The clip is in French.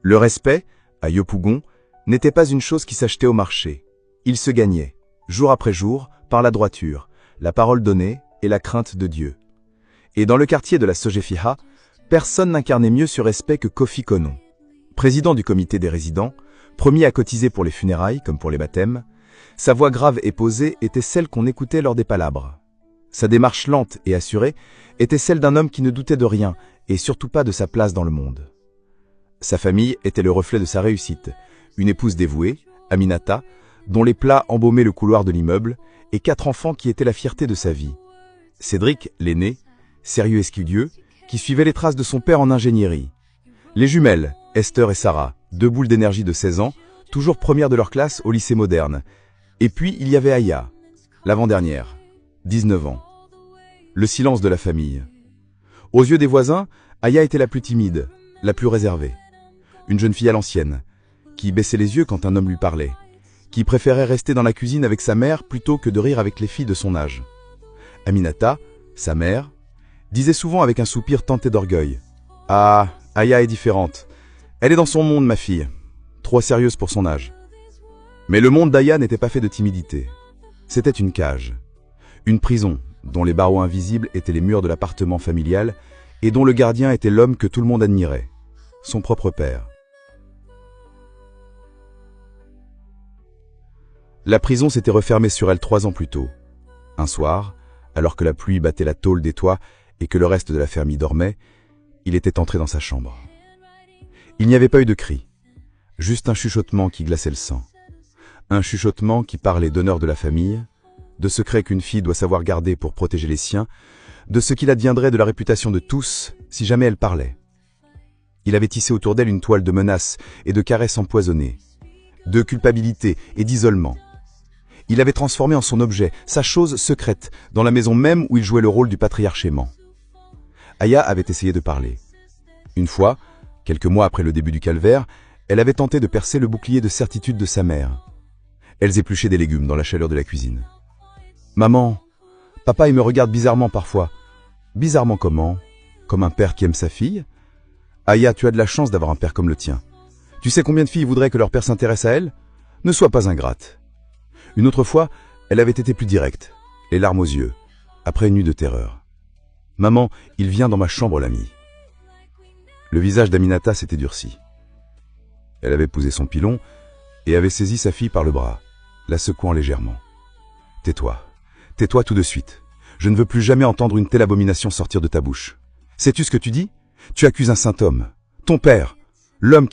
Le respect, à Yopougon, n'était pas une chose qui s'achetait au marché. Il se gagnait, jour après jour, par la droiture, la parole donnée et la crainte de Dieu. Et dans le quartier de la Sogefia, personne n'incarnait mieux ce respect que Kofi Konon. Président du comité des résidents, premier à cotiser pour les funérailles comme pour les baptêmes, sa voix grave et posée était celle qu'on écoutait lors des palabres. Sa démarche lente et assurée était celle d'un homme qui ne doutait de rien et surtout pas de sa place dans le monde. Sa famille était le reflet de sa réussite, une épouse dévouée, Aminata, dont les plats embaumaient le couloir de l'immeuble, et 4 enfants qui étaient la fierté de sa vie. Cédric, l'aîné, sérieux et studieux, qui suivait les traces de son père en ingénierie. Les jumelles, Esther et Sarah, 2 boules d'énergie de 16 ans, toujours premières de leur classe au lycée moderne. Et puis il y avait Aya, l'avant-dernière, 19 ans. Le silence de la famille. Aux yeux des voisins, Aya était la plus timide, la plus réservée. Une jeune fille à l'ancienne, qui baissait les yeux quand un homme lui parlait, qui préférait rester dans la cuisine avec sa mère plutôt que de rire avec les filles de son âge. Aminata, sa mère, disait souvent avec un soupir tenté d'orgueil: « Ah, Aya est différente. Elle est dans son monde, ma fille. Trop sérieuse pour son âge. » Mais le monde d'Aya n'était pas fait de timidité. C'était une cage. Une prison, dont les barreaux invisibles étaient les murs de l'appartement familial et dont le gardien était l'homme que tout le monde admirait, son propre père. La prison s'était refermée sur elle 3 ans plus tôt. Un soir, alors que la pluie battait la tôle des toits et que le reste de la famille dormait, il était entré dans sa chambre. Il n'y avait pas eu de cri, juste un chuchotement qui glaçait le sang. Un chuchotement qui parlait d'honneur de la famille, de secrets qu'une fille doit savoir garder pour protéger les siens, de ce qu'il adviendrait de la réputation de tous si jamais elle parlait. Il avait tissé autour d'elle une toile de menaces et de caresses empoisonnées, de culpabilité et d'isolement. Il avait transformé en son objet, sa chose secrète, dans la maison même où il jouait le rôle du patriarche aimant. Aya avait essayé de parler. Une fois, quelques mois après le début du calvaire, elle avait tenté de percer le bouclier de certitude de sa mère. Elles épluchaient des légumes dans la chaleur de la cuisine. « Maman, papa il me regarde bizarrement parfois. » « Bizarrement comment? Comme un père qui aime sa fille? » « Aya, tu as de la chance d'avoir un père comme le tien. Tu sais combien de filles voudraient que leur père s'intéresse à elles? Ne sois pas ingrate. » Une autre fois, elle avait été plus directe, les larmes aux yeux, après une nuit de terreur. « Maman, il vient dans ma chambre l'ami. » Le visage d'Aminata s'était durci. Elle avait posé son pilon et avait saisi sa fille par le bras, la secouant légèrement. « Tais-toi, tais-toi tout de suite. Je ne veux plus jamais entendre une telle abomination sortir de ta bouche. Sais-tu ce que tu dis? Tu accuses un saint homme, ton père, l'homme